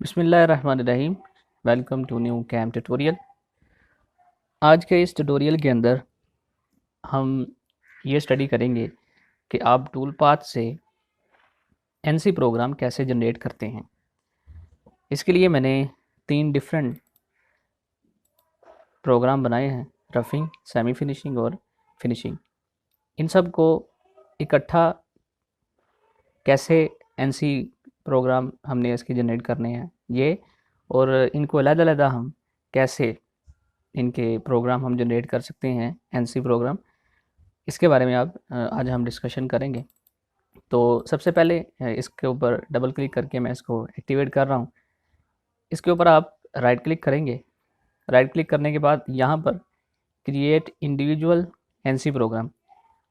बिस्मिल्लाहिर्रहमानिर्रहीम। Welcome to new cam tutorial. आज के इस ट्यूटोरियल के अंदर हम ये स्टडी करेंगे कि आप टूल पाथ से एनसी प्रोग्राम कैसे जनरेट करते हैं। इसके लिए मैंने 3 डिफरेंट प्रोग्राम बनाए हैं, रफिंग, सेमी फिनिशिंग और फिनिशिंग। इन सब को इकट्ठा कैसे एनसी प्रोग्राम हमने इसके जनरेट करने हैं ये, और इनको अलग-अलग हम कैसे इनके प्रोग्राम हम जनरेट कर सकते हैं एनसी प्रोग्राम, इसके बारे में आज हम डिस्कशन करेंगे। तो सबसे पहले इसके ऊपर डबल क्लिक करके मैं इसको एक्टिवेट कर रहा हूँ। इसके ऊपर आप राइट क्लिक करेंगे। राइट क्लिक करने के बाद यहाँ पर क्रिएट इंडिविजुअल एनसी प्रोग्राम,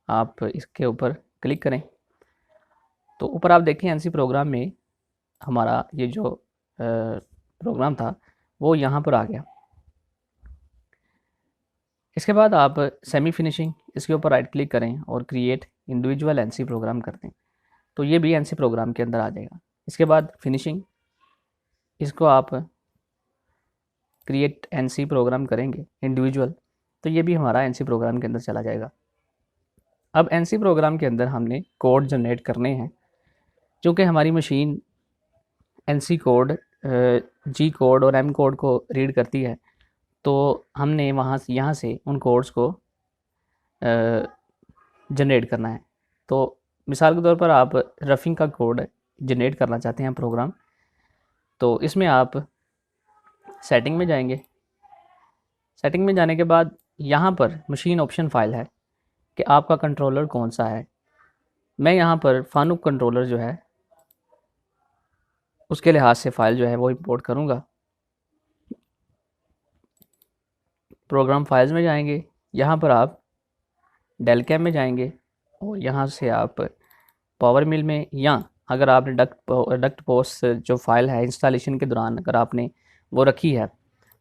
आप इसके ऊपर क्लिक करें। तो ऊपर आप देखें एनसी प्रोग्राम में हमारा ये जो प्रोग्राम था वो यहाँ पर आ गया। इसके बाद आप सेमी फिनिशिंग, इसके ऊपर राइट क्लिक करें और क्रिएट इंडिविजुअल एनसी प्रोग्राम कर दें, तो ये भी एनसी प्रोग्राम के अंदर आ जाएगा। इसके बाद फिनिशिंग, इसको आप क्रिएट एनसी प्रोग्राम करेंगे इंडिविजुअल, तो ये भी हमारा एनसी प्रोग्राम के अंदर चला जाएगा। अब एनसी प्रोग्राम के अंदर हमने कोड जनरेट करने हैं। चूँकि हमारी मशीन एनसी कोड, जी कोड और एम कोड को रीड करती है, तो हमने वहाँ से यहाँ से उन कोड्स को जनरेट करना है। तो मिसाल के तौर पर आप रफिंग का कोड जनरेट करना चाहते हैं प्रोग्राम, तो इसमें आप सेटिंग में जाएंगे। सेटिंग में जाने के बाद यहाँ पर मशीन ऑप्शन फाइल है कि आपका कंट्रोलर कौन सा है। मैं यहाँ पर फानुक कंट्रोलर जो है उसके लिहाज से फ़ाइल जो है वो इंपोर्ट करूँगा। प्रोग्राम फाइल्स में जाएंगे, यहाँ पर आप डेल कैम में जाएंगे और यहाँ से आप पावर मिल में, या अगर आपने डक्ट पोस्ट जो फाइल है इंस्टॉलेशन के दौरान अगर आपने वो रखी है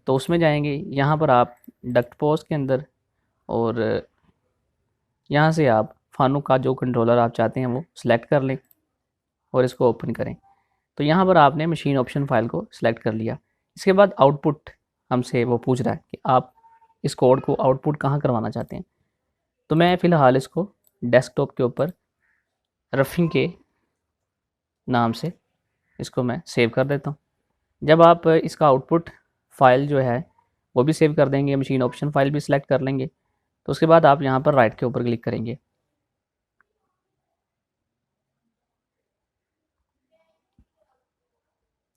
तो उसमें जाएंगे। यहाँ पर आप डक्ट पोस्ट के अंदर, और यहाँ से आप फानुक का जो कंट्रोलर आप चाहते हैं वो सिलेक्ट कर लें और इसको ओपन करें। तो यहाँ पर आपने मशीन ऑप्शन फाइल को सिलेक्ट कर लिया। इसके बाद आउटपुट हमसे वो पूछ रहा है कि आप इस कोड को आउटपुट कहाँ करवाना चाहते हैं। तो मैं फ़िलहाल इसको डेस्कटॉप के ऊपर रफिंग के नाम से इसको मैं सेव कर देता हूँ। जब आप इसका आउटपुट फाइल जो है वो भी सेव कर देंगे, मशीन ऑप्शन फाइल भी सिलेक्ट कर लेंगे, तो उसके बाद आप यहाँ पर राइट के ऊपर क्लिक करेंगे।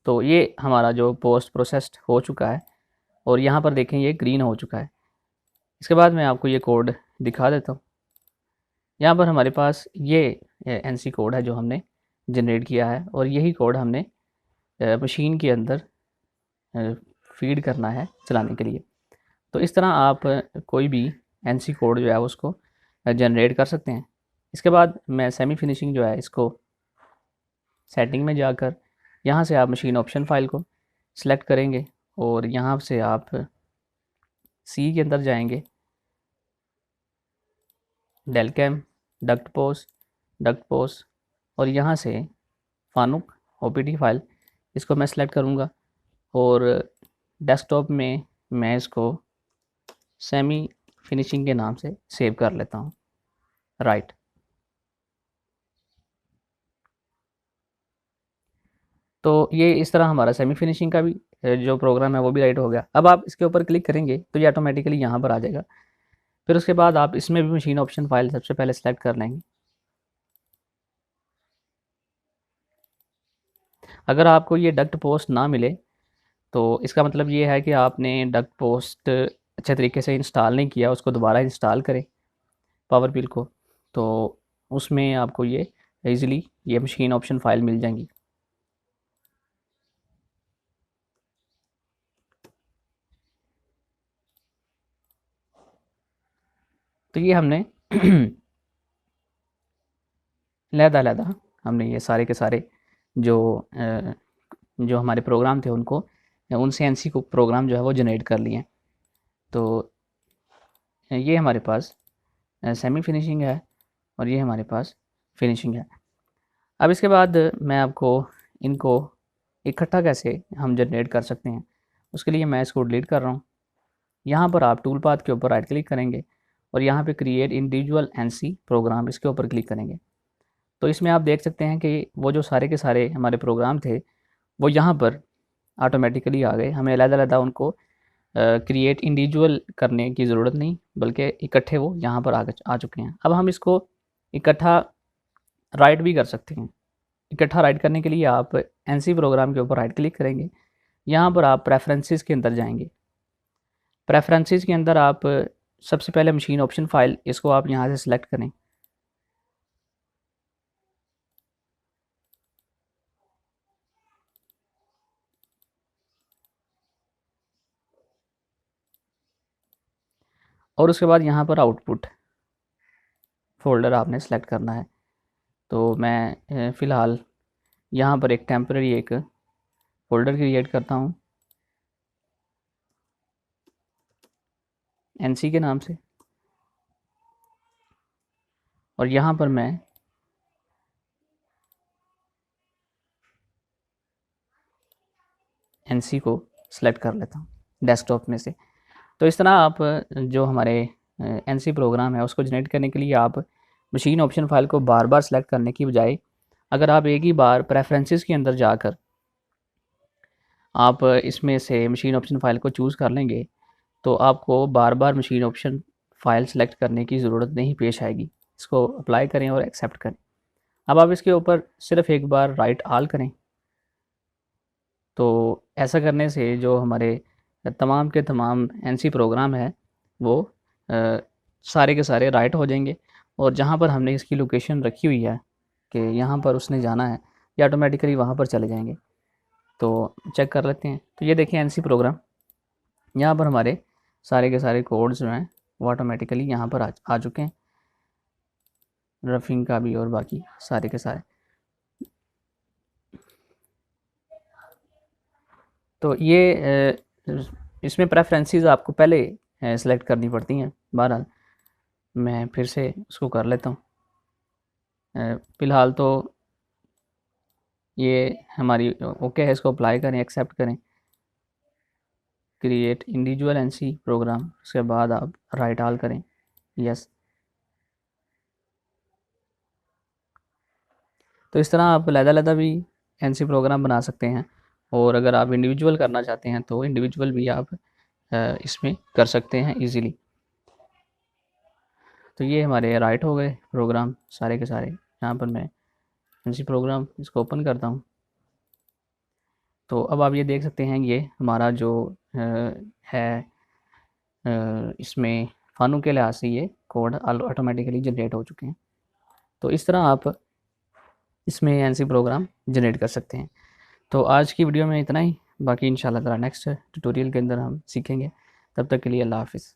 तो ये हमारा जो पोस्ट प्रोसेस्ड हो चुका है और यहाँ पर देखें ये ग्रीन हो चुका है। इसके बाद मैं आपको ये कोड दिखा देता हूँ। यहाँ पर हमारे पास ये एनसी कोड है जो हमने जनरेट किया है, और यही कोड हमने मशीन के अंदर फीड करना है चलाने के लिए। तो इस तरह आप कोई भी एनसी कोड जो है उसको जनरेट कर सकते हैं। इसके बाद मैं सेमी फिनिशिंग जो है इसको सेटिंग में जाकर यहाँ से आप मशीन ऑप्शन फाइल को सिलेक्ट करेंगे और यहाँ से आप सी के अंदर जाएंगे, डेल कैम, डक्ट पोस्ट, और यहाँ से फानुक ओपीटी फाइल इसको मैं सिलेक्ट करूँगा और डेस्कटॉप में मैं इसको सेमी फिनिशिंग के नाम से सेव कर लेता हूँ। राइट। तो ये इस तरह हमारा सेमी फिनिशिंग का भी जो प्रोग्राम है वो भी राइट हो गया। अब आप इसके ऊपर क्लिक करेंगे तो ये ऑटोमेटिकली यहाँ पर आ जाएगा। फिर उसके बाद आप इसमें भी मशीन ऑप्शन फाइल सबसे पहले सेलेक्ट कर लेंगे। अगर आपको ये डक्ट पोस्ट ना मिले तो इसका मतलब ये है कि आपने डक्ट पोस्ट अच्छे तरीके से इंस्टॉल नहीं किया, उसको दोबारा इंस्टॉल करें पावर बिल को, तो उसमें आपको ये ईज़िली ये मशीन ऑप्शन फाइल मिल जाएंगी। तो ये हमने लहदा हमने ये सारे के सारे जो जो हमारे प्रोग्राम थे उनको उनसे एनसी को प्रोग्राम जो है वो जनरेट कर लिए। तो ये हमारे पास सेमी फिनिशिंग है और ये हमारे पास फिनिशिंग है। अब इसके बाद मैं आपको इनको इकट्ठा कैसे हम जनरेट कर सकते हैं, उसके लिए मैं इसको डिलीट कर रहा हूँ। यहाँ पर आप टूल पाथ के ऊपर राइट क्लिक करेंगे और यहाँ पे क्रिएट इंडिविजुअल एनसी प्रोग्राम, इसके ऊपर क्लिक करेंगे। तो इसमें आप देख सकते हैं कि वो जो सारे के सारे हमारे प्रोग्राम थे वो यहाँ पर ऑटोमेटिकली आ गए। हमें अलग-अलग उनको क्रिएट इंडिविजुअल करने की ज़रूरत नहीं, बल्कि इकट्ठे वो यहाँ पर आ चुके हैं। अब हम इसको इकट्ठा राइट भी कर सकते हैं। इकट्ठा राइट करने के लिए आप एनसी प्रोग्राम के ऊपर राइट क्लिक करेंगे, यहाँ पर आप प्रेफरेंसेस के अंदर जाएंगे। प्रेफरेंसेस के अंदर आप सबसे पहले मशीन ऑप्शन फाइल, इसको आप यहाँ से सिलेक्ट करें। और उसके बाद यहाँ पर आउटपुट फ़ोल्डर आपने सेलेक्ट करना है। तो मैं फ़िलहाल यहाँ पर एक टेम्पररी एक फ़ोल्डर क्रिएट करता हूँ एनसी के नाम से, और यहाँ पर मैं एनसी को सिलेक्ट कर लेता हूँ डेस्कटॉप में से। तो इस तरह आप जो हमारे एनसी प्रोग्राम है उसको जनरेट करने के लिए आप मशीन ऑप्शन फाइल को बार बार सेलेक्ट करने की बजाय अगर आप एक ही बार प्रेफरेंसेस के अंदर जाकर आप इसमें से मशीन ऑप्शन फाइल को चूज़ कर लेंगे तो आपको बार बार मशीन ऑप्शन फाइल सेलेक्ट करने की ज़रूरत नहीं पेश आएगी। इसको अप्लाई करें और एक्सेप्ट करें। अब आप इसके ऊपर सिर्फ एक बार राइट ऑल करें। तो ऐसा करने से जो हमारे तमाम के तमाम एनसी प्रोग्राम है वो सारे के सारे राइट हो जाएंगे, और जहाँ पर हमने इसकी लोकेशन रखी हुई है कि यहाँ पर उसने जाना है, ये ऑटोमेटिकली वहाँ पर चले जाएंगे। तो चेक कर लेते हैं। तो ये देखिए एनसी प्रोग्राम, यहाँ पर हमारे सारे के सारे कोड्स जो हैं वो ऑटोमेटिकली यहाँ पर आ चुके हैं, रफिंग का भी और बाकी सारे के सारे। तो ये इसमें प्रेफरेंसेस आपको पहले सेलेक्ट करनी पड़ती हैं। बहरहाल मैं फिर से उसको कर लेता हूँ। फ़िलहाल तो ये हमारी ओके है, इसको अप्लाई करें, एक्सेप्ट करें, क्रिएट इंडिविजुअल एनसी प्रोग्राम, उसके बाद आप राइट ऑल करें, यस। तो इस तरह आप अलग-अलग भी एनसी प्रोग्राम बना सकते हैं, और अगर आप इंडिविजुअल करना चाहते हैं तो इंडिविजुअल भी आप इसमें कर सकते हैं ईज़िली। तो ये हमारे राइट हो गए प्रोग्राम सारे के सारे। यहाँ पर मैं एनसी प्रोग्राम इसको ओपन करता हूँ। तो अब आप ये देख सकते हैं ये हमारा जो है इसमें फ़ानू के लिहाज से ये कोड ऑटोमेटिकली जनरेट हो चुके हैं। तो इस तरह आप इसमें एनसी प्रोग्राम जनरेट कर सकते हैं। तो आज की वीडियो में इतना ही, बाकी इंशाल्लाह ताला नेक्स्ट ट्यूटोरियल के अंदर हम सीखेंगे। तब तक के लिए अल्लाह हाफ़िज़।